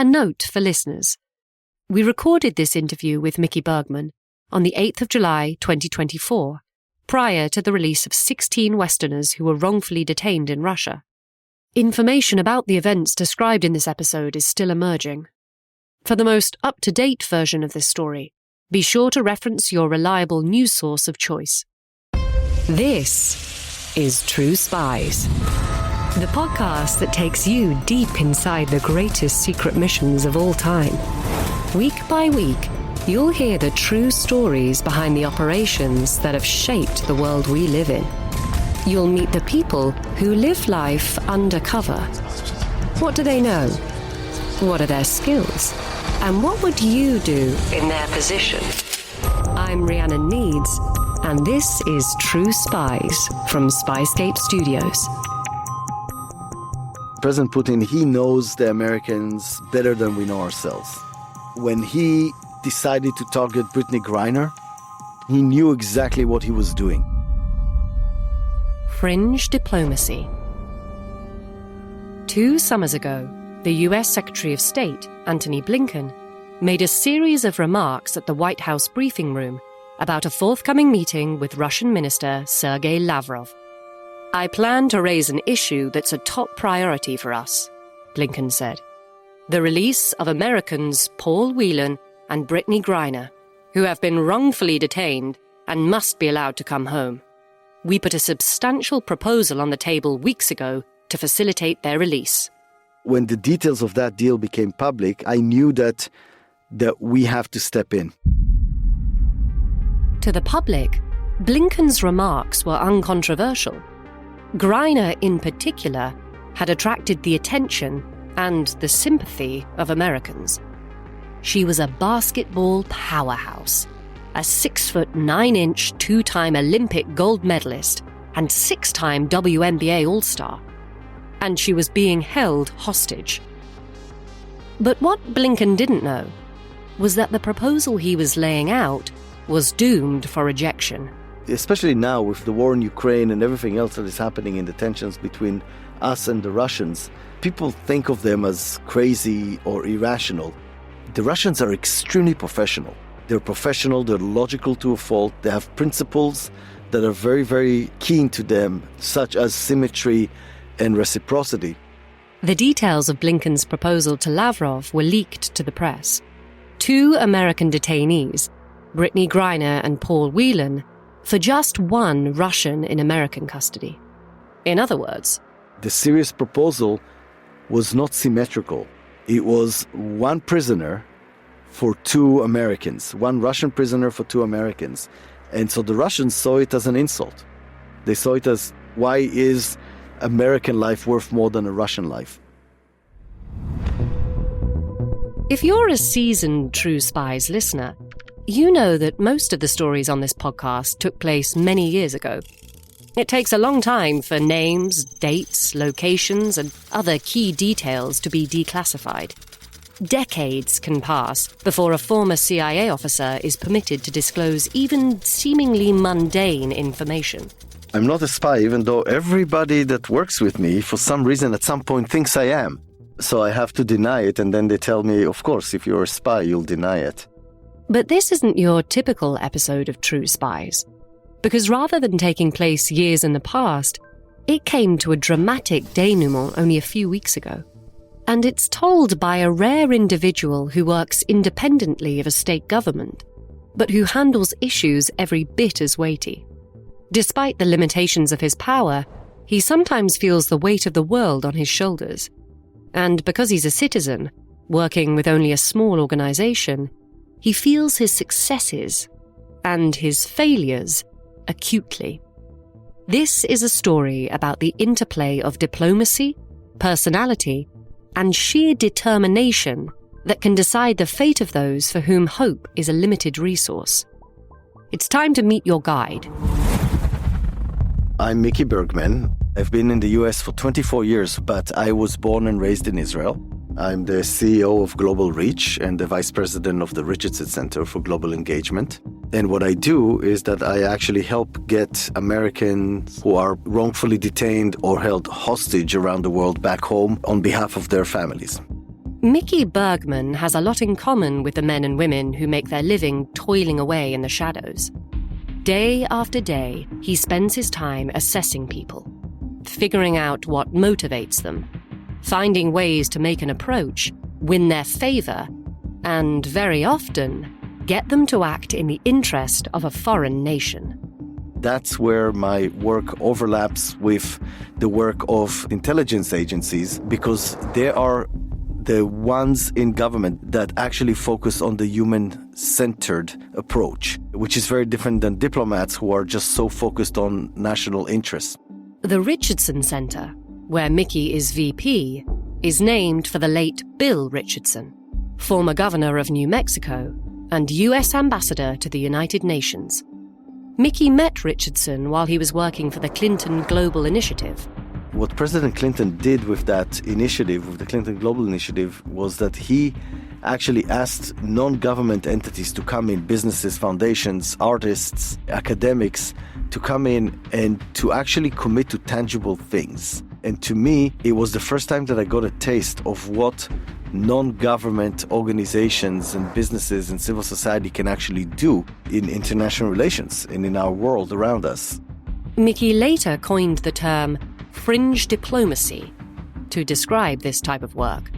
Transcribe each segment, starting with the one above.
A note for listeners. We recorded this interview with Mickey Bergman on the 8th of July 2024, prior to the release of 16 Westerners who were wrongfully detained in Russia. Information about the events described in this episode is still emerging. For the most up-to-date version of this story, be sure to reference your reliable news source of choice. This is True Spies, the podcast that takes you deep inside the greatest secret missions of all time. Week by week, you'll hear the true stories behind the operations that have shaped the world we live in. You'll meet the people who live life undercover. What do they know? What are their skills? And what would you do in their position? I'm Rhiannon Needs, and this is True Spies from Spyscape Studios. President Putin, he knows the Americans better than we know ourselves. When he decided to target Brittney Griner, he knew exactly what he was doing. Fringe Diplomacy. 2 summers ago, the US Secretary of State, Antony Blinken, made a series of remarks at the White House briefing room about a forthcoming meeting with Russian Minister Sergei Lavrov. "I plan to raise an issue that's a top priority for us," Blinken said. "The release of Americans Paul Whelan and Brittney Griner, who have been wrongfully detained and must be allowed to come home. We put a substantial proposal on the table weeks ago to facilitate their release." When the details of that deal became public, I knew that we have to step in. To the public, Blinken's remarks were uncontroversial. Griner, in particular, had attracted the attention and the sympathy of Americans. She was a basketball powerhouse, a 6'9" 2-time Olympic gold medalist and 6-time WNBA All-Star. And she was being held hostage. But what Blinken didn't know was that the proposal he was laying out was doomed for rejection. Especially now with the war in Ukraine and everything else that is happening in the tensions between us and the Russians, people think of them as crazy or irrational. The Russians are extremely professional. They're professional, they're logical to a fault, they have principles that are very, very keen to them, such as symmetry and reciprocity. The details of Blinken's proposal to Lavrov were leaked to the press. 2 American detainees, Brittney Griner and Paul Whelan, for just 1 Russian in American custody. In other words, the serious proposal was not symmetrical. It was 1 prisoner for 2 Americans, 1 Russian prisoner for 2 Americans. And so the Russians saw it as an insult. They saw it as, why is American life worth more than a Russian life? If you're a seasoned True Spies listener, you know that most of the stories on this podcast took place many years ago. It takes a long time for names, dates, locations, and other key details to be declassified. Decades can pass before a former CIA officer is permitted to disclose even seemingly mundane information. I'm not a spy, even though everybody that works with me, for some reason, at some point thinks I am. So I have to deny it, and then they tell me, of course, if you're a spy, you'll deny it. But this isn't your typical episode of True Spies, because rather than taking place years in the past, it came to a dramatic denouement only a few weeks ago. And it's told by a rare individual who works independently of a state government, but who handles issues every bit as weighty. Despite the limitations of his power, he sometimes feels the weight of the world on his shoulders. And because he's a citizen, working with only a small organization, he feels his successes and his failures acutely. This is a story about the interplay of diplomacy, personality, and sheer determination that can decide the fate of those for whom hope is a limited resource. It's time to meet your guide. I'm Mickey Bergman. I've been in the US for 24 years, but I was born and raised in Israel. I'm the CEO of Global Reach and the Vice President of the Richardson Center for Global Engagement. And what I do is that I actually help get Americans who are wrongfully detained or held hostage around the world back home on behalf of their families. Mickey Bergman has a lot in common with the men and women who make their living toiling away in the shadows. Day after day, he spends his time assessing people, figuring out what motivates them, finding ways to make an approach, win their favor, and very often, get them to act in the interest of a foreign nation. That's where my work overlaps with the work of intelligence agencies, because they are the ones in government that actually focus on the human-centered approach, which is very different than diplomats who are just so focused on national interests. The Richardson Center, where Mickey is VP, is named for the late Bill Richardson, former governor of New Mexico and US ambassador to the United Nations. Mickey met Richardson while he was working for the Clinton Global Initiative. What President Clinton did with that initiative, with the Clinton Global Initiative, was that he actually asked non-government entities to come in, businesses, foundations, artists, academics, to come in and to actually commit to tangible things. And to me, it was the first time that I got a taste of what non-government organizations and businesses and civil society can actually do in international relations and in our world around us. Mickey later coined the term Fringe Diplomacy to describe this type of work.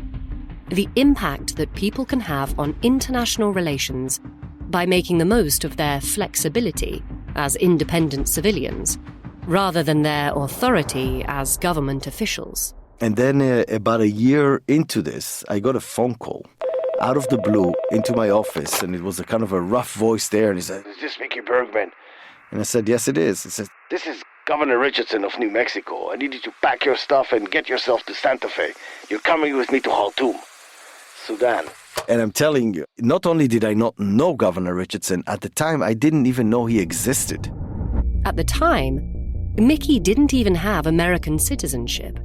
The impact that people can have on international relations by making the most of their flexibility as independent civilians, rather than their authority as government officials. And then about a year into this, I got a phone call out of the blue into my office, and it was a kind of a rough voice there, and he said, "Is this Mickey Bergman?" And I said, "Yes, it is." He said, "This is Governor Richardson of New Mexico. I need you to pack your stuff and get yourself to Santa Fe. You're coming with me to Khartoum, Sudan." And I'm telling you, not only did I not know Governor Richardson, at the time I didn't even know he existed. At the time, Mickey didn't even have American citizenship.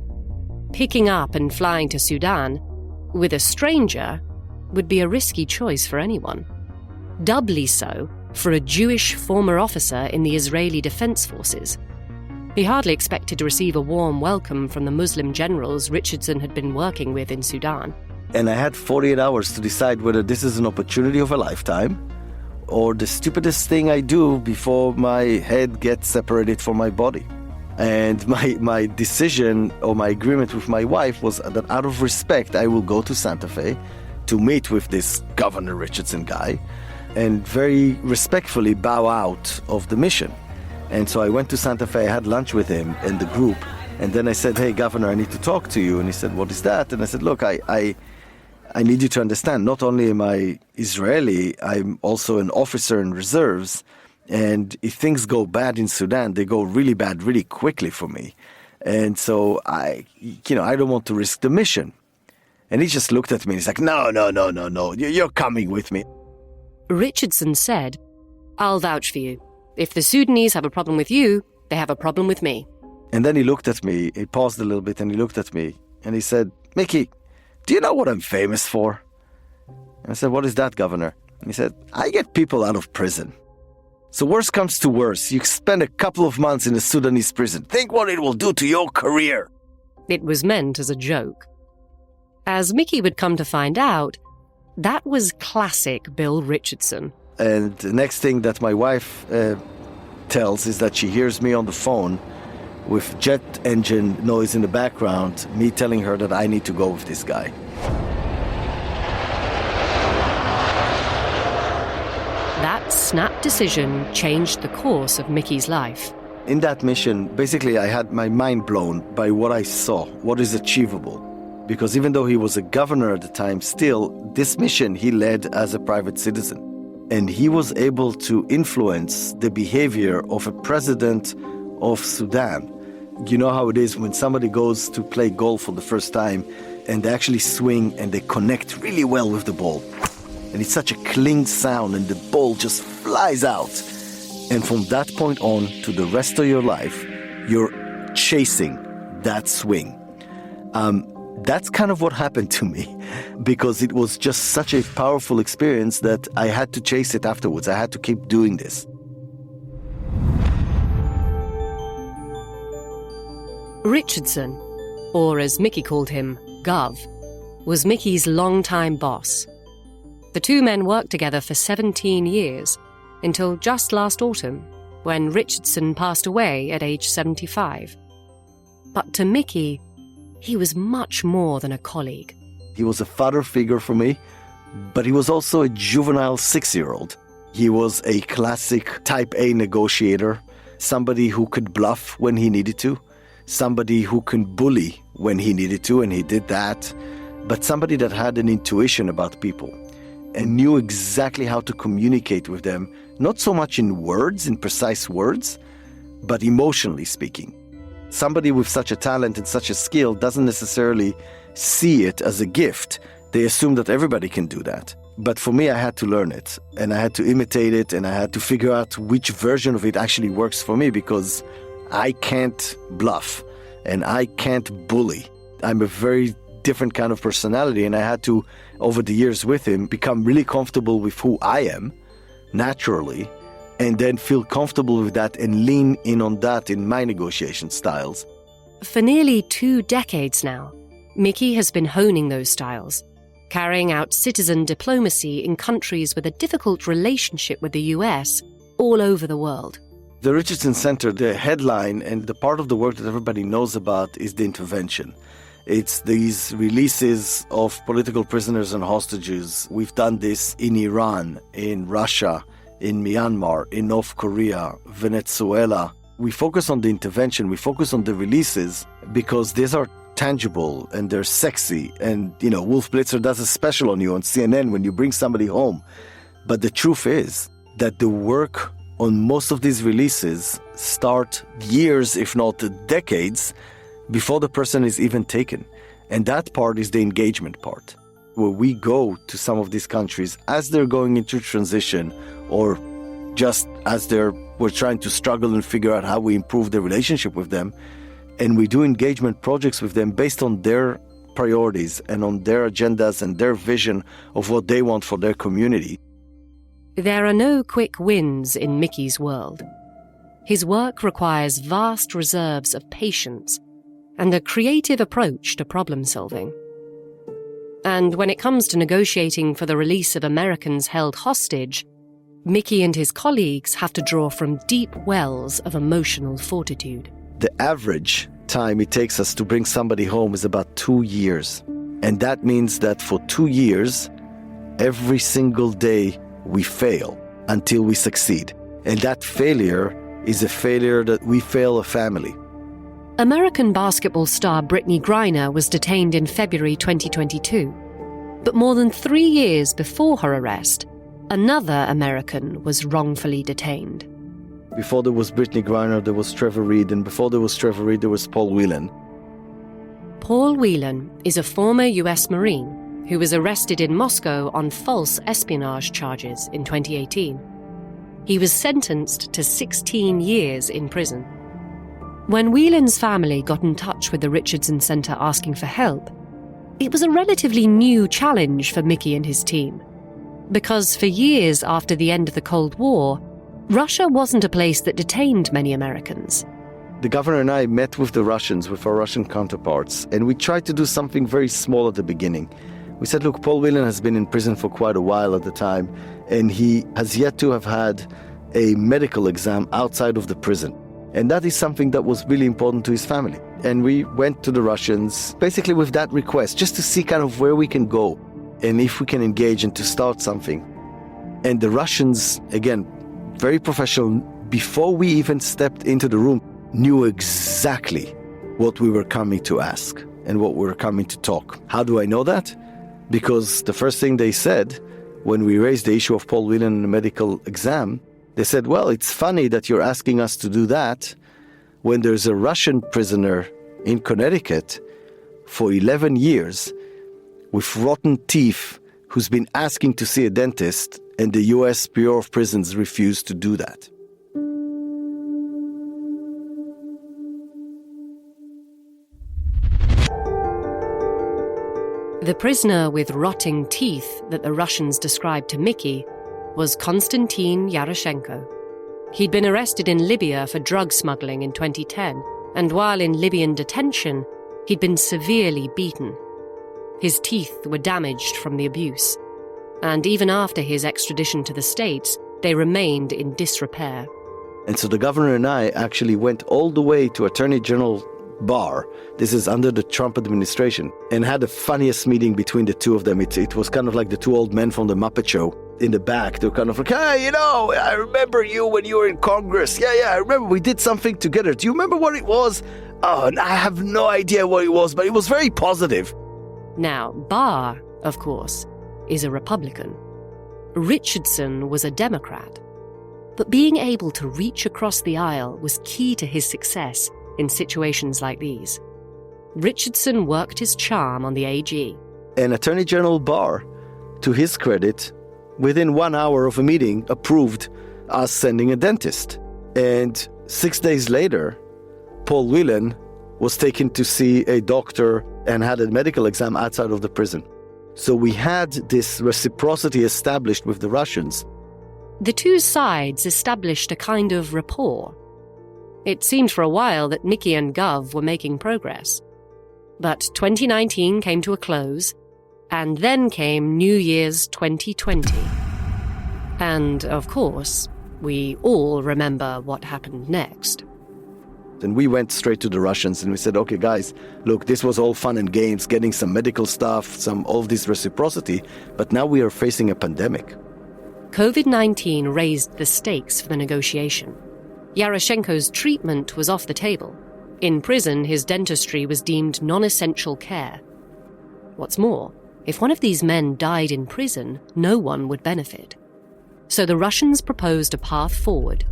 Picking up and flying to Sudan with a stranger would be a risky choice for anyone. Doubly so for a Jewish former officer in the Israeli Defense Forces. He hardly expected to receive a warm welcome from the Muslim generals Richardson had been working with in Sudan. And I had 48 hours to decide whether this is an opportunity of a lifetime or the stupidest thing I do before my head gets separated from my body. And my decision or my agreement with my wife was that out of respect, I will go to Santa Fe to meet with this Governor Richardson guy and very respectfully bow out of the mission. And so I went to Santa Fe, I had lunch with him and the group, and then I said, "Hey, Governor, I need to talk to you." And he said, "What is that?" And I said, "Look, I need you to understand, not only am I Israeli, I'm also an officer in reserves. And if things go bad in Sudan, they go really bad really quickly for me. And so I don't want to risk the mission." And he just looked at me and he's like, No, you're coming with me. Richardson said, "I'll vouch for you. If the Sudanese have a problem with you, they have a problem with me." And then he looked at me, he paused a little bit and he looked at me and he said, "Mickey, do you know what I'm famous for?" And I said, "What is that, Governor?" And he said, "I get people out of prison. So worst comes to worst, you spend a couple of months in a Sudanese prison. Think what it will do to your career." It was meant as a joke. As Mickey would come to find out, that was classic Bill Richardson. And the next thing that my wife tells is that she hears me on the phone with jet engine noise in the background, me telling her that I need to go with this guy. That snap decision changed the course of Mickey's life. In that mission, basically I had my mind blown by what I saw, what is achievable. Because even though he was a governor at the time, still, this mission he led as a private citizen. And he was able to influence the behavior of a president of Sudan. You know how it is when somebody goes to play golf for the first time and they actually swing and they connect really well with the ball. And it's such a cling sound and the ball just flies out. And from that point on to the rest of your life, you're chasing that swing. That's kind of what happened to me, because it was just such a powerful experience that I had to chase it afterwards. I had to keep doing this. Richardson, or as Mickey called him, Gov, was Mickey's longtime boss. The two men worked together for 17 years, until just last autumn, when Richardson passed away at age 75. But to Mickey, he was much more than a colleague. He was a father figure for me, but he was also a juvenile 6-year-old. He was a classic type A negotiator, somebody who could bluff when he needed to, somebody who could bully when he needed to, and he did that, but somebody that had an intuition about people and knew exactly how to communicate with them, not so much in words, in precise words, but emotionally speaking. Somebody with such a talent and such a skill doesn't necessarily see it as a gift. They assume that everybody can do that. But for me, I had to learn it, and I had to imitate it, and I had to figure out which version of it actually works for me, because I can't bluff, and I can't bully. I'm a very different kind of personality, and I had to, over the years with him, become really comfortable with who I am, naturally, and then feel comfortable with that and lean in on that in my negotiation styles. For nearly 2 decades now, Mickey has been honing those styles, carrying out citizen diplomacy in countries with a difficult relationship with the US all over the world. The Richardson Center, the headline and the part of the work that everybody knows about is the intervention. It's these releases of political prisoners and hostages. We've done this in Iran, in Russia, in Myanmar, in North Korea, Venezuela. We focus on the intervention, we focus on the releases because these are tangible and they're sexy. And, Wolf Blitzer does a special on you on CNN when you bring somebody home. But the truth is that the work on most of these releases start years, if not decades, before the person is even taken. And that part is the engagement part, where we go to some of these countries as they're going into transition, or just as we're trying to struggle and figure out how we improve the relationship with them. And we do engagement projects with them based on their priorities and on their agendas and their vision of what they want for their community. There are no quick wins in Mickey's world. His work requires vast reserves of patience and a creative approach to problem solving. And when it comes to negotiating for the release of Americans held hostage, Mickey and his colleagues have to draw from deep wells of emotional fortitude. The average time it takes us to bring somebody home is about 2 years. And that means that for 2 years, every single day we fail until we succeed. And that failure is a failure that we fail a family. American basketball star Brittney Griner was detained in February 2022. But more than 3 years before her arrest, another American was wrongfully detained. Before there was Brittney Griner, there was Trevor Reed, and before there was Trevor Reed, there was Paul Whelan. Paul Whelan is a former US Marine who was arrested in Moscow on false espionage charges in 2018. He was sentenced to 16 years in prison. When Whelan's family got in touch with the Richardson Center asking for help, it was a relatively new challenge for Mickey and his team. Because for years after the end of the Cold War, Russia wasn't a place that detained many Americans. The governor and I met with the Russians, with our Russian counterparts, and we tried to do something very small at the beginning. We said, look, Paul Whelan has been in prison for quite a while at the time, and he has yet to have had a medical exam outside of the prison. And that is something that was really important to his family. And we went to the Russians basically with that request, just to see kind of where we can go and if we can engage and to start something. And the Russians, again, very professional, before we even stepped into the room, knew exactly what we were coming to ask and what we were coming to talk. How do I know that? Because the first thing they said when we raised the issue of Paul Whelan in the medical exam, they said, well, it's funny that you're asking us to do that when there's a Russian prisoner in Connecticut for 11 years with rotten teeth who's been asking to see a dentist, and the U.S. Bureau of Prisons refused to do that. The prisoner with rotting teeth that the Russians described to Mickey was Konstantin Yaroshenko. He'd been arrested in Libya for drug smuggling in 2010, and while in Libyan detention, he'd been severely beaten. His teeth were damaged from the abuse, and even after his extradition to the States, they remained in disrepair. And so the governor and I actually went all the way to Attorney General Barr, this is under the Trump administration, and had the funniest meeting between the two of them. It was kind of like the two old men from the Muppet Show in the back. They were kind of like, hey, I remember you when you were in Congress. Yeah, I remember we did something together. Do you remember what it was? Oh, and I have no idea what it was, but it was very positive. Now, Barr, of course, is a Republican. Richardson was a Democrat. But being able to reach across the aisle was key to his success in situations like these. Richardson worked his charm on the AG. And Attorney General Barr, to his credit, within 1 hour of a meeting, approved us sending a dentist. And 6 days later, Paul Whelan was taken to see a doctor and had a medical exam outside of the prison. So we had this reciprocity established with the Russians. The two sides established a kind of rapport. It seemed for a while that Mickey and Gov were making progress. But 2019 came to a close, and then came New Year's 2020. And, of course, we all remember what happened next. And we went straight to the Russians and we said, okay, guys, look, this was all fun and games, getting some medical stuff, all of this reciprocity, but now we are facing a pandemic. COVID-19 raised the stakes for the negotiation. Yaroshenko's treatment was off the table. In prison, his dentistry was deemed non-essential care. What's more, if one of these men died in prison, no one would benefit. So the Russians proposed a path forward.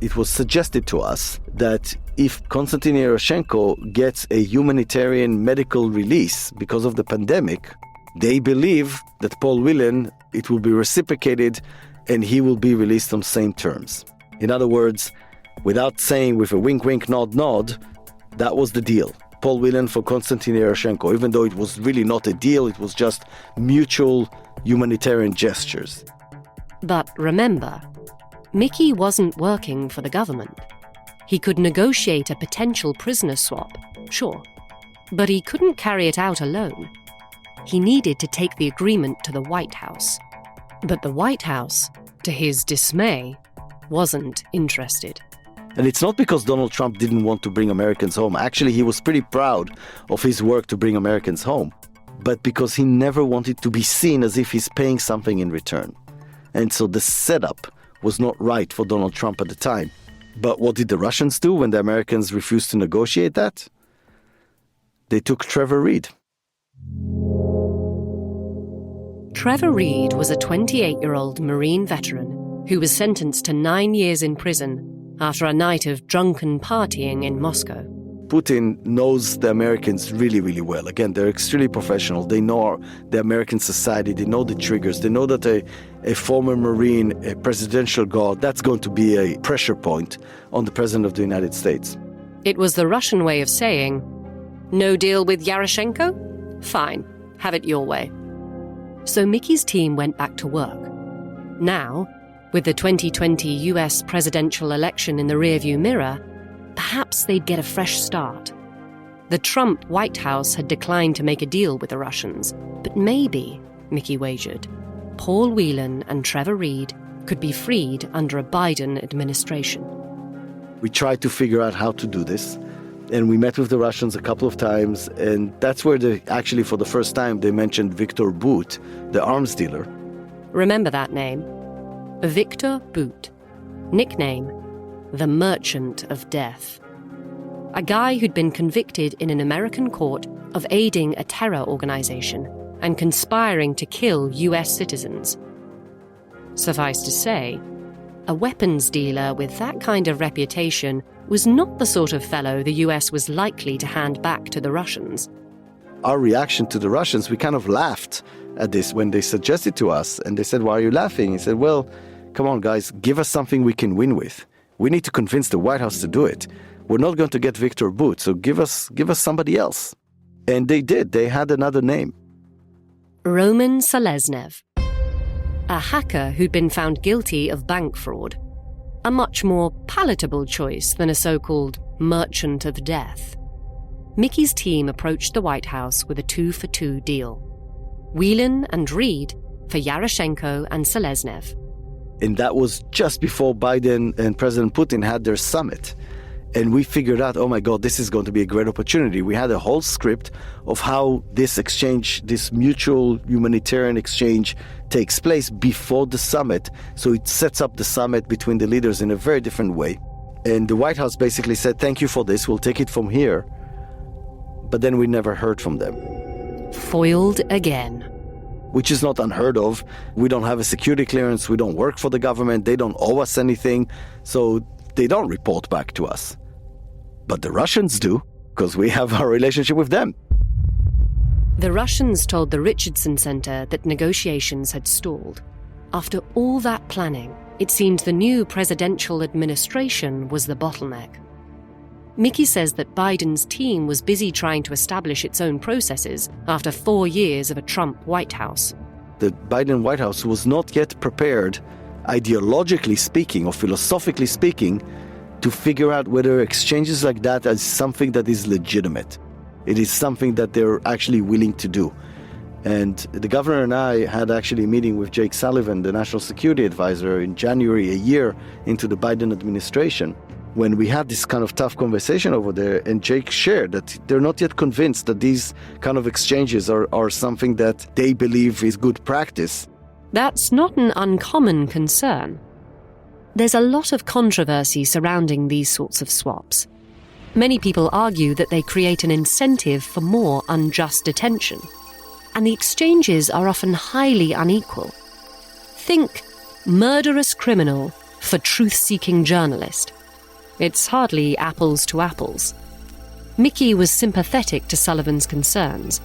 It was suggested to us that if Konstantin Yaroshenko gets a humanitarian medical release because of the pandemic, they believe that Paul Whelan, it will be reciprocated and he will be released on same terms. In other words, without saying with a wink, nod, that was the deal. Paul Whelan for Konstantin Yaroshenko, even though it was really not a deal, it was just mutual humanitarian gestures. But remember, Mickey wasn't working for the government. He could negotiate a potential prisoner swap, sure, but he couldn't carry it out alone. He needed to take the agreement to the White House. But the White House, to his dismay, wasn't interested. And it's not because Donald Trump didn't want to bring Americans home. Actually, he was pretty proud of his work to bring Americans home. But because he never wanted to be seen as if he's paying something in return. And so the setup was not right for Donald Trump at the time. But what did the Russians do when the Americans refused to negotiate that? They took Trevor Reed. Trevor Reed was a 28-year-old Marine veteran who was sentenced to 9 years in prison after a night of drunken partying in Moscow. Putin knows the Americans really, really well. Again, they're extremely professional. They know the American society. They know the triggers. They know that a former Marine, a presidential guard, that's going to be a pressure point on the President of the United States. It was the Russian way of saying, no deal with Yaroshenko? Fine, have it your way. So Mickey's team went back to work. Now, with the 2020 US presidential election in the rearview mirror, perhaps they'd get a fresh start. The Trump White House had declined to make a deal with the Russians, but maybe, Mickey wagered, Paul Whelan and Trevor Reed could be freed under a Biden administration. We tried to figure out how to do this, and we met with the Russians a couple of times, and that's where actually for the first time they mentioned Viktor Bout, the arms dealer. Remember that name? Viktor Bout, nickname the Merchant of Death. A guy who'd been convicted in an American court of aiding a terror organization and conspiring to kill US citizens. Suffice to say, a weapons dealer with that kind of reputation was not the sort of fellow the US was likely to hand back to the Russians. Our reaction to the Russians, we kind of laughed at this when they suggested to us, and they said, why are you laughing? He said, well, come on, guys, give us something we can win with. We need to convince the White House to do it. We're not going to get Viktor Bout, so give us somebody else. And they did. They had another name. Roman Seleznev, a hacker who'd been found guilty of bank fraud. A much more palatable choice than a so-called merchant of death. Mickey's team approached the White House with a 2-for-2 deal. Whelan and Reed for Yaroshenko and Seleznev. And that was just before Biden and President Putin had their summit. And we figured out, oh my God, this is going to be a great opportunity. We had a whole script of how this exchange, this mutual humanitarian exchange takes place before the summit. So it sets up the summit between the leaders in a very different way. And the White House basically said, thank you for this, we'll take it from here. But then we never heard from them. Foiled again. Which is not unheard of. We don't have a security clearance, we don't work for the government, they don't owe us anything, so they don't report back to us. But the Russians do, because we have our relationship with them. The Russians told the Richardson Center that negotiations had stalled. After all that planning, it seemed the new presidential administration was the bottleneck. Mickey says that Biden's team was busy trying to establish its own processes after 4 years of a Trump White House. The Biden White House was not yet prepared, ideologically speaking or philosophically speaking, to figure out whether exchanges like that is something that is legitimate. It is something that they're actually willing to do. And the governor and I had actually a meeting with Jake Sullivan, the national security advisor, in January, a year into the Biden administration, when we had this kind of tough conversation over there, and Jake shared that they're not yet convinced that these kind of exchanges are something that they believe is good practice. That's not an uncommon concern. There's a lot of controversy surrounding these sorts of swaps. Many people argue that they create an incentive for more unjust detention, and the exchanges are often highly unequal. Think murderous criminal for truth-seeking journalist. It's hardly apples to apples. Mickey was sympathetic to Sullivan's concerns,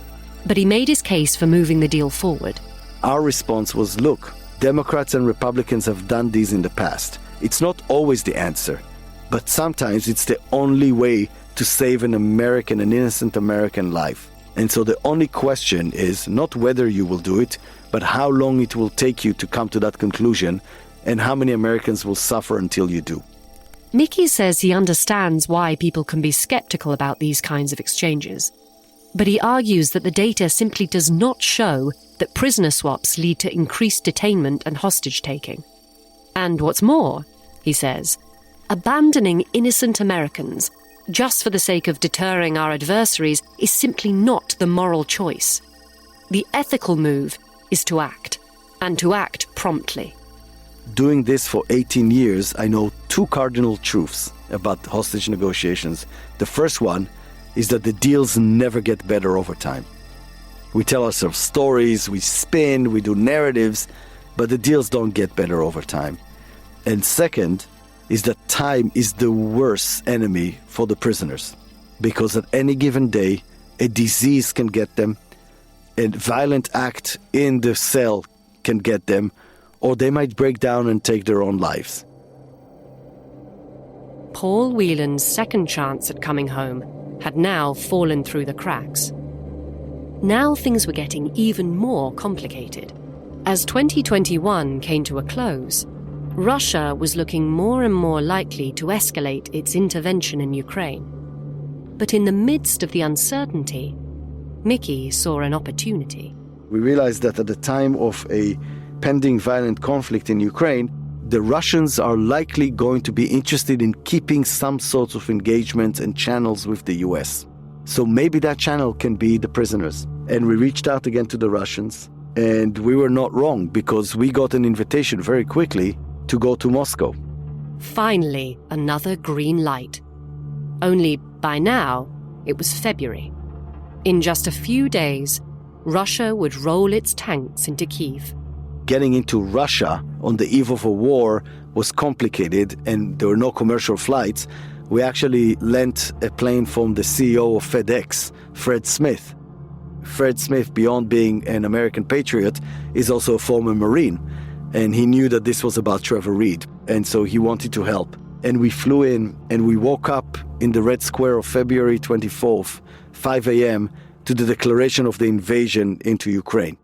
but he made his case for moving the deal forward. Our response was, look, Democrats and Republicans have done these in the past. It's not always the answer, but sometimes it's the only way to save an innocent American life. And so the only question is not whether you will do it, but how long it will take you to come to that conclusion, and how many Americans will suffer until you do. Mickey says he understands why people can be skeptical about these kinds of exchanges, but he argues that the data simply does not show that prisoner swaps lead to increased detainment and hostage-taking. And what's more, he says, abandoning innocent Americans just for the sake of deterring our adversaries is simply not the moral choice. The ethical move is to act, and to act promptly. Doing this for 18 years, I know 2 cardinal truths about hostage negotiations. The first one is that the deals never get better over time. We tell ourselves stories, we spin, we do narratives, but the deals don't get better over time. And second is that time is the worst enemy for the prisoners, because at any given day, a disease can get them, a violent act in the cell can get them, or they might break down and take their own lives. Paul Whelan's second chance at coming home had now fallen through the cracks. Now things were getting even more complicated. As 2021 came to a close, Russia was looking more and more likely to escalate its intervention in Ukraine. But in the midst of the uncertainty, Mickey saw an opportunity. We realized that at the time of a pending violent conflict in Ukraine, the Russians are likely going to be interested in keeping some sorts of engagement and channels with the US. So maybe that channel can be the prisoners. And we reached out again to the Russians, and we were not wrong, because we got an invitation very quickly to go to Moscow. Finally, another green light. Only by now, it was February. In just a few days, Russia would roll its tanks into Kyiv. Getting into Russia on the eve of a war was complicated, and there were no commercial flights. We actually lent a plane from the CEO of FedEx, Fred Smith. Fred Smith, beyond being an American patriot, is also a former Marine. And he knew that this was about Trevor Reed, and so he wanted to help. And we flew in, and we woke up in the Red Square of February 24th, 5 a.m., to the declaration of the invasion into Ukraine.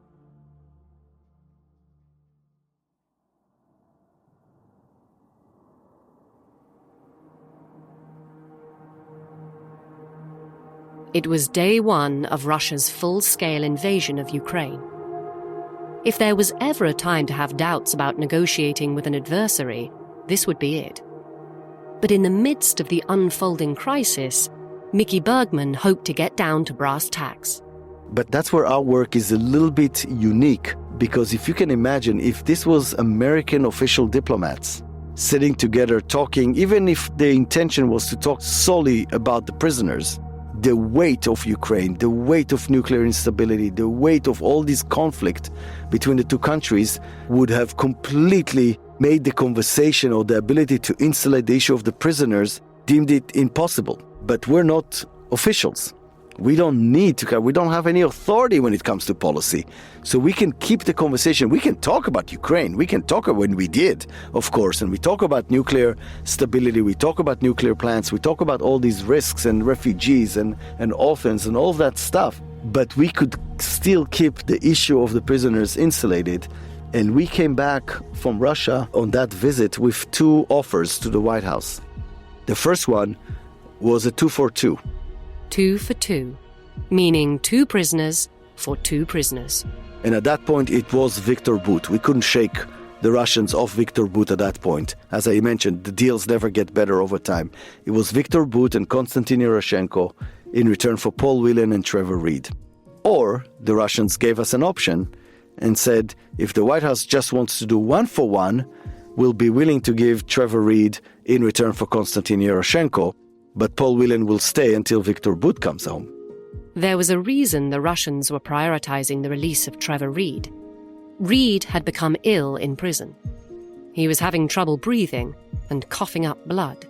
It was day one of Russia's full-scale invasion of Ukraine. If there was ever a time to have doubts about negotiating with an adversary, this would be it. But in the midst of the unfolding crisis, Mickey Bergman hoped to get down to brass tacks. But that's where our work is a little bit unique, because if you can imagine, if this was American official diplomats sitting together talking, even if the intention was to talk solely about the prisoners, the weight of Ukraine, the weight of nuclear instability, the weight of all this conflict between the two countries would have completely made the conversation or the ability to insulate the issue of the prisoners, deemed it impossible. But we're not officials. We don't need to, we don't have any authority when it comes to policy. So we can keep the conversation. We can talk about Ukraine. We can talk about when we did, of course, and we talk about nuclear stability. We talk about nuclear plants. We talk about all these risks and refugees and orphans and all that stuff. But we could still keep the issue of the prisoners insulated. And we came back from Russia on that visit with two offers to the White House. The first one was a 2-for-2. 2 for 2, meaning 2 prisoners for 2 prisoners. And at that point, it was Viktor Bout. We couldn't shake the Russians off Viktor Bout at that point. As I mentioned, the deals never get better over time. It was Viktor Bout and Konstantin Yaroshenko in return for Paul Whelan and Trevor Reed. Or the Russians gave us an option and said, if the White House just wants to do 1-for-1, we'll be willing to give Trevor Reed in return for Konstantin Yaroshenko, but Paul Whelan will stay until Viktor Bout comes home. There was a reason the Russians were prioritizing the release of Trevor Reed. Reed had become ill in prison. He was having trouble breathing and coughing up blood.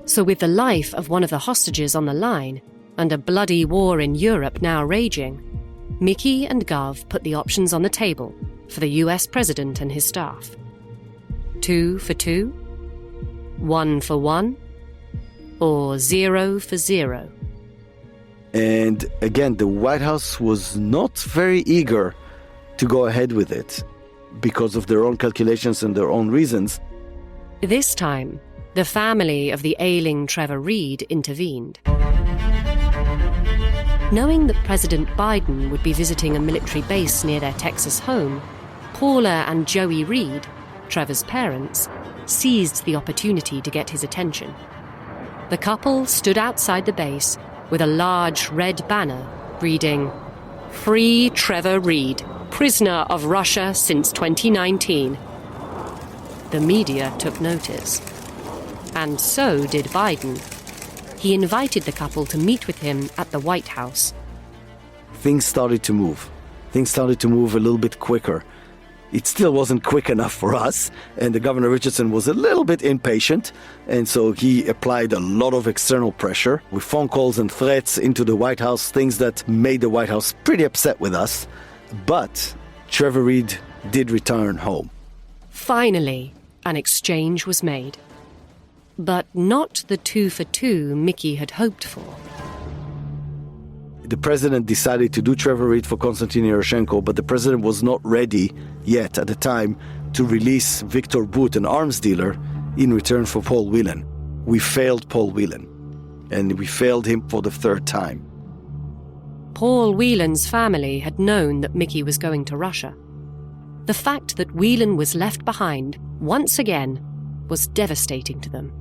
So with the life of one of the hostages on the line and a bloody war in Europe now raging, Mickey and Gov put the options on the table for the US president and his staff. 2 for 2? 1 for 1? Or 0 for 0? And again, the White House was not very eager to go ahead with it because of their own calculations and their own reasons. This time, the family of the ailing Trevor Reed intervened. Knowing that President Biden would be visiting a military base near their Texas home, Paula and Joey Reed, Trevor's parents, seized the opportunity to get his attention. The couple stood outside the base with a large red banner reading, "Free Trevor Reed, prisoner of Russia since 2019. The media took notice. And so did Biden. He invited the couple to meet with him at the White House. Things started to move. Things started to move a little bit quicker. It still wasn't quick enough for us, and the Governor Richardson was a little bit impatient, and so he applied a lot of external pressure with phone calls and threats into the White House, things that made the White House pretty upset with us. But Trevor Reed did return home. Finally, an exchange was made. But not the 2 for 2 Mickey had hoped for. The president decided to do Trevor Reed for Konstantin Yaroshenko, but the president was not ready yet at the time to release Viktor Bout, an arms dealer, in return for Paul Whelan. We failed Paul Whelan, and we failed him for the 3rd time. Paul Whelan's family had known that Mickey was going to Russia. The fact that Whelan was left behind, once again, was devastating to them,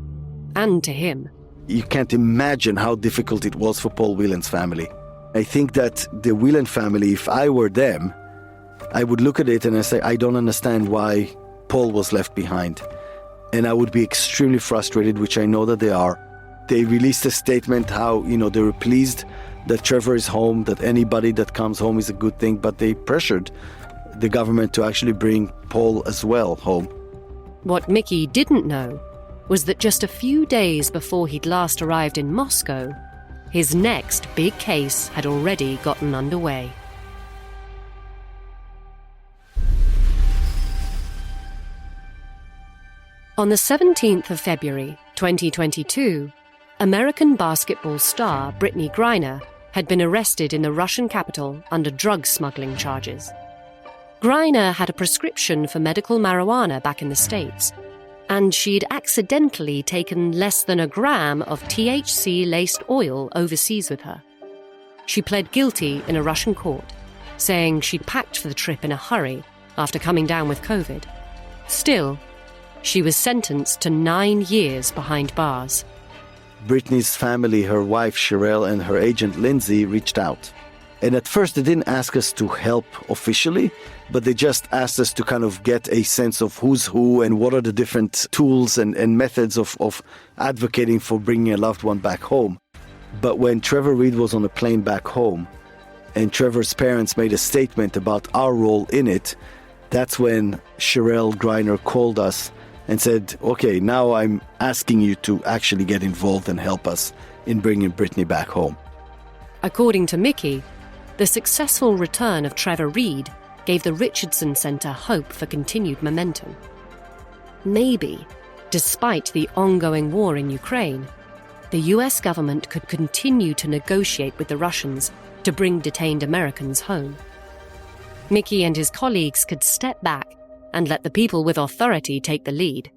and to him. You can't imagine how difficult it was for Paul Whelan's family. I think that the Whelan family, if I were them, I would look at it and I say, I don't understand why Paul was left behind. And I would be extremely frustrated, which I know that they are. They released a statement how, they were pleased that Trevor is home, that anybody that comes home is a good thing, but they pressured the government to actually bring Paul as well home. What Mickey didn't know was that just a few days before he'd last arrived in Moscow, his next big case had already gotten underway. On the 17th of February, 2022, American basketball star Brittney Griner had been arrested in the Russian capital under drug smuggling charges. Griner had a prescription for medical marijuana back in the States, and she'd accidentally taken less than a gram of THC-laced oil overseas with her. she pled guilty in a Russian court, saying she'd packed for the trip in a hurry after coming down with COVID. Still, she was sentenced to 9 years behind bars. Brittney's family, her wife Sherelle and her agent Lindsay reached out. And at first they didn't ask us to help officially, but they just asked us to kind of get a sense of who's who and what are the different tools and methods of advocating for bringing a loved one back home. But when Trevor Reed was on a plane back home and Trevor's parents made a statement about our role in it, that's when Sherelle Griner called us and said, okay, now I'm asking you to actually get involved and help us in bringing Brittney back home. According to Mickey, the successful return of Trevor Reed gave the Richardson Center hope for continued momentum. Maybe, despite the ongoing war in Ukraine, the US government could continue to negotiate with the Russians to bring detained Americans home. Mickey and his colleagues could step back and let the people with authority take the lead.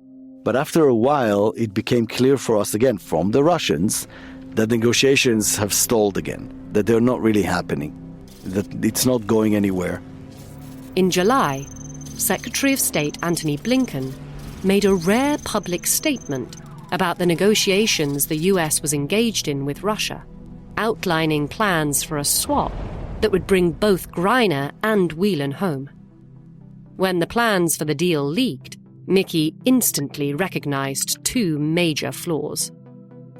But after a while, it became clear for us again from the Russians that negotiations have stalled again, that they're not really happening, that it's not going anywhere. In July, Secretary of State Antony Blinken made a rare public statement about the negotiations the US was engaged in with Russia, outlining plans for a swap that would bring both Griner and Whelan home. When the plans for the deal leaked, Mickey instantly recognized 2 major flaws.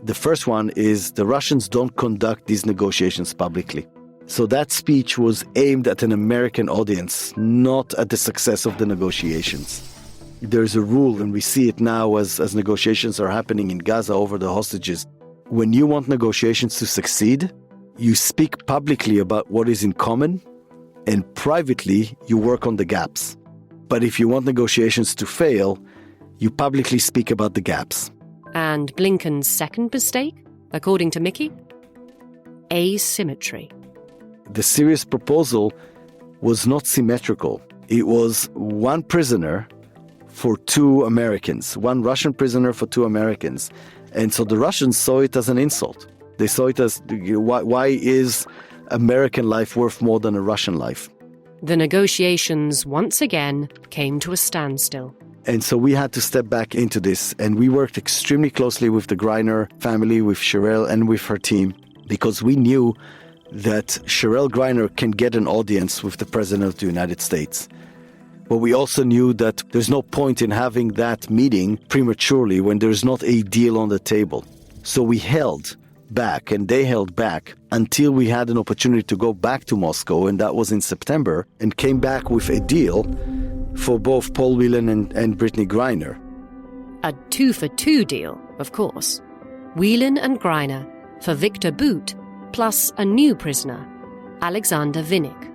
The first one is the Russians don't conduct these negotiations publicly. So that speech was aimed at an American audience, not at the success of the negotiations. There's a rule, and we see it now as negotiations are happening in Gaza over the hostages. When you want negotiations to succeed, you speak publicly about what is in common, and privately you work on the gaps. But if you want negotiations to fail, you publicly speak about the gaps. And Blinken's second mistake, according to Mickey? Asymmetry. The serious proposal was not symmetrical. It was 1 prisoner for 2 Americans, 1 Russian prisoner for 2 Americans. And so the Russians saw it as an insult. They saw it as, why is American life worth more than a Russian life? The negotiations once again came to a standstill. And so we had to step back into this, and we worked extremely closely with the Griner family, with Sherelle and with her team, because we knew that Sherelle Griner can get an audience with the President of the United States. But we also knew that there's no point in having that meeting prematurely when there's not a deal on the table. So we held back, and they held back until we had an opportunity to go back to Moscow, and that was in September, and came back with a deal for both Paul Whelan and Brittney Griner. A 2-for-2 deal, of course. Whelan and Griner for Victor Bout, plus a new prisoner, Alexander Vinnik.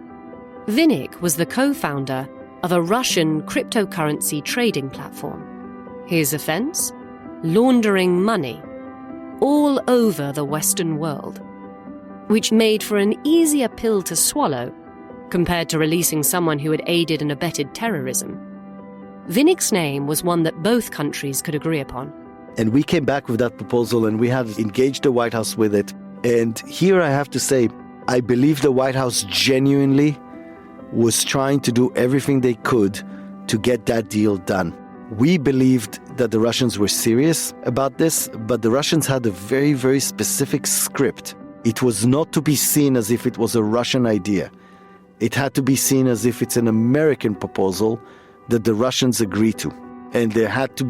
Vinnik was the co-founder of a Russian cryptocurrency trading platform. His offense? Laundering money all over the Western world, which made for an easier pill to swallow compared to releasing someone who had aided and abetted terrorism. Vinnik's name was one that both countries could agree upon. And we came back with that proposal, and we had engaged the White House with it. And here I have to say, I believe the White House genuinely was trying to do everything they could to get that deal done. We believed that the Russians were serious about this, but the Russians had a very, very specific script. It was not to be seen as if it was a Russian idea. It had to be seen as if it's an American proposal that the Russians agree to. And it had to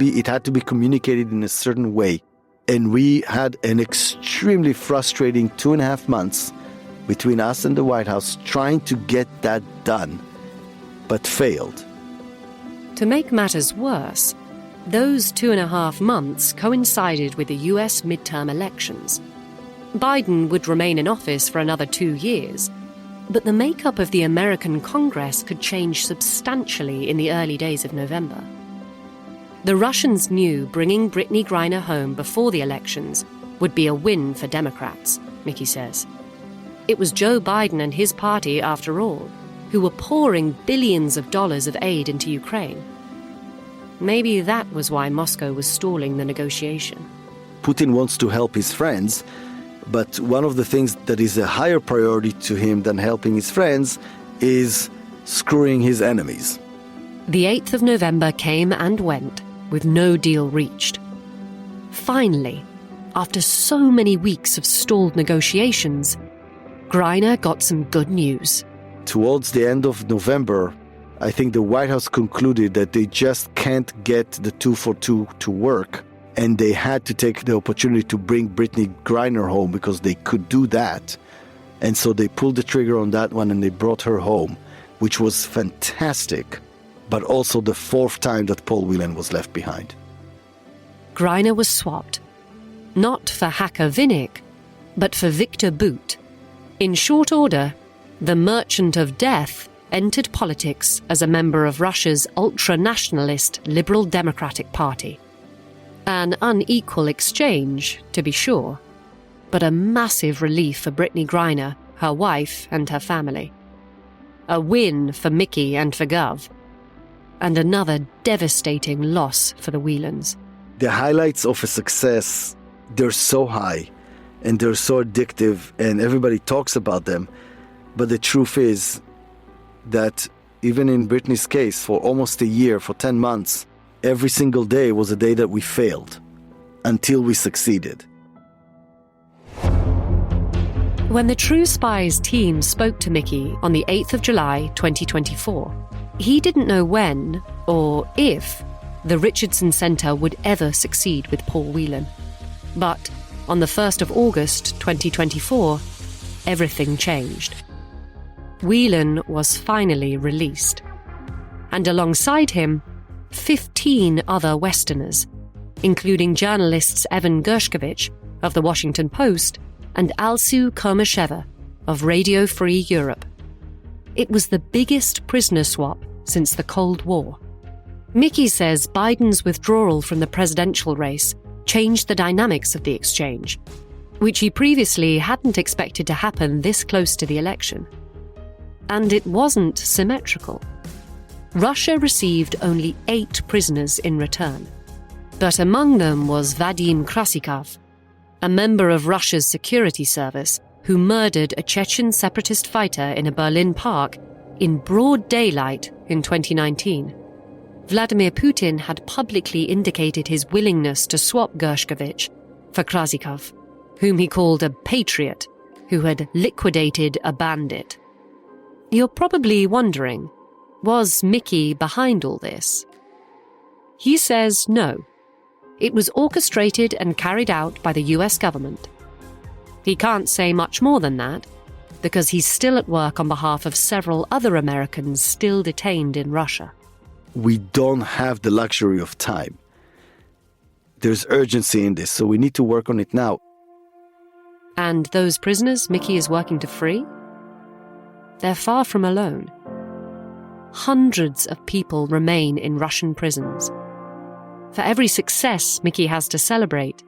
be communicated in a certain way. And we had an extremely frustrating 2.5 months between us and the White House trying to get that done, but failed. To make matters worse, those 2.5 months coincided with the US midterm elections. Biden would remain in office for another 2 years, but the makeup of the American Congress could change substantially in the early days of November. The Russians knew bringing Brittney Griner home before the elections would be a win for Democrats, Mickey says. It was Joe Biden and his party, after all, who were pouring billions of dollars of aid into Ukraine. Maybe that was why Moscow was stalling the negotiation. Putin wants to help his friends, But one of the things that is a higher priority to him than helping his friends is screwing his enemies. The 8th of November came and went, with no deal reached. Finally, after so many weeks of stalled negotiations, Griner got some good news. Towards the end of November, I think the White House concluded that they just can't get the 242 to work, and they had to take the opportunity to bring Brittney Griner home because they could do that. And so they pulled the trigger on that one and they brought her home, which was fantastic, but also the fourth time that Paul Whelan was left behind. Griner was swapped, not for hacker Vinnick, but for Victor Bout. In short order, the Merchant of Death entered politics as a member of Russia's ultra-nationalist Liberal Democratic Party. An unequal exchange, to be sure, but a massive relief for Brittney Griner, her wife, and her family. A win for Mickey and for Gov, and another devastating loss for the Whelans. The highlights of a success, they're so high, and they're so addictive, and everybody talks about them. But the truth is that even in Brittney's case, for almost a year, for 10 months, every single day was a day that we failed until we succeeded. When the True Spies team spoke to Mickey on the 8th of July 2024, he didn't know when or if the Richardson Center would ever succeed with Paul Whelan. But on the 1st of August 2024, everything changed. Whelan was finally released. And alongside him, 15 other Westerners, including journalists Evan Gershkovich of The Washington Post and Alsu Komasheva of Radio Free Europe. It was the biggest prisoner swap since the Cold War. Mickey says Biden's withdrawal from the presidential race changed the dynamics of the exchange, which he previously hadn't expected to happen this close to the election. And it wasn't symmetrical. Russia received only 8 prisoners in return. But among them was Vadim Krasikov, a member of Russia's security service who murdered a Chechen separatist fighter in a Berlin park in broad daylight in 2019. Vladimir Putin had publicly indicated his willingness to swap Gershkovich for Krasikov, whom he called a patriot who had liquidated a bandit. You're probably wondering, was Mickey behind all this? He says no. It was orchestrated and carried out by the US government. He can't say much more than that, because he's still at work on behalf of several other Americans still detained in Russia. We don't have the luxury of time. There's urgency in this, so we need to work on it now. And those prisoners Mickey is working to free? They're far from alone. Hundreds of people remain in Russian prisons. For every success Mickey has to celebrate,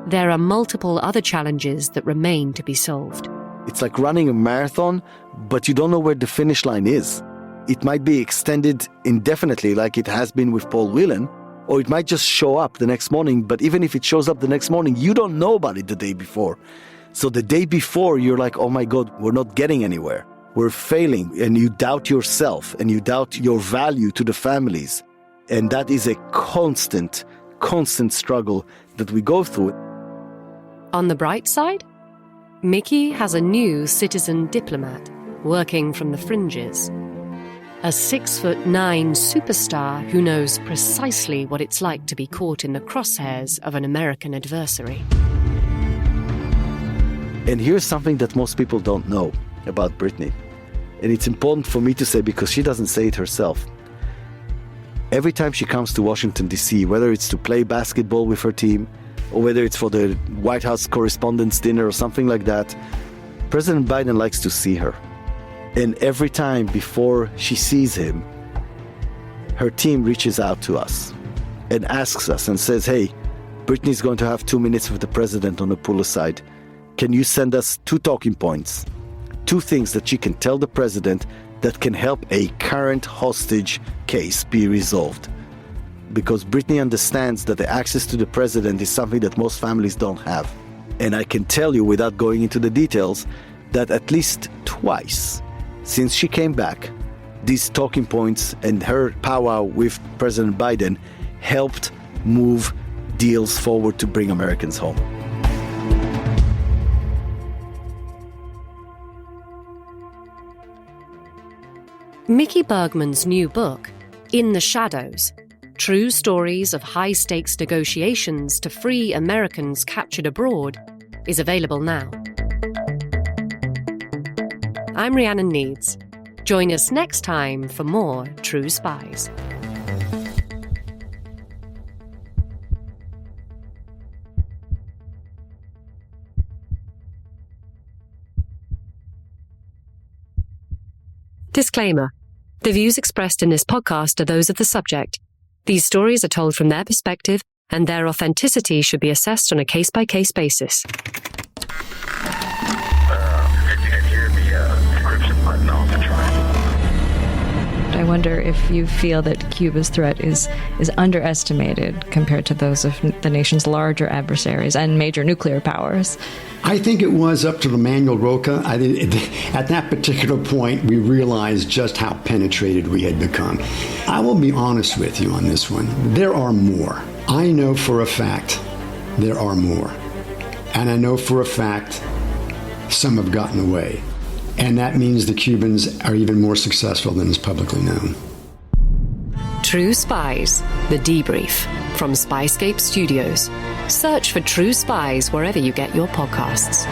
there are multiple other challenges that remain to be solved. It's like running a marathon, but you don't know where the finish line is. It might be extended indefinitely like it has been with Paul Whelan, or it might just show up the next morning, but even if it shows up the next morning, you don't know about it the day before. So the day before, you're like, oh my God, we're not getting anywhere. We're failing, and you doubt yourself, and you doubt your value to the families. And that is a constant struggle that we go through. On the bright side, Mickey has a new citizen diplomat working from the fringes. A 6'9" superstar who knows precisely what it's like to be caught in the crosshairs of an American adversary. And here's something that most people don't know about Brittney. And it's important for me to say because she doesn't say it herself. Every time she comes to Washington, D.C., whether it's to play basketball with her team, or whether it's for the White House Correspondents' Dinner or something like that, President Biden likes to see her. And every time before she sees him, her team reaches out to us and asks us and says, hey, Brittney's going to have 2 minutes with the president on a pull-aside. Can you send us 2 talking points? 2 things that she can tell the president that can help a current hostage case be resolved. Because Brittney understands that the access to the president is something that most families don't have. And I can tell you, without going into the details, that at least twice since she came back, these talking points and her powwow with President Biden helped move deals forward to bring Americans home. Mickey Bergman's new book, In the Shadows, True Stories of High-Stakes Negotiations to Free Americans Captured Abroad, is available now. I'm Rhiannon Needs. Join us next time for more True Spies. Disclaimer. The views expressed in this podcast are those of the subject. These stories are told from their perspective, and their authenticity should be assessed on a case-by-case basis. I wonder if you feel that Cuba's threat is underestimated compared to those of the nation's larger adversaries and major nuclear powers. I think it was up to Emmanuel Roca. At that particular point, we realized just how penetrated we had become. I will be honest with you on this one. There are more. I know for a fact there are more. And I know for a fact some have gotten away. And that means the Cubans are even more successful than is publicly known. True Spies, The Debrief, from Spyscape Studios. Search for True Spies wherever you get your podcasts.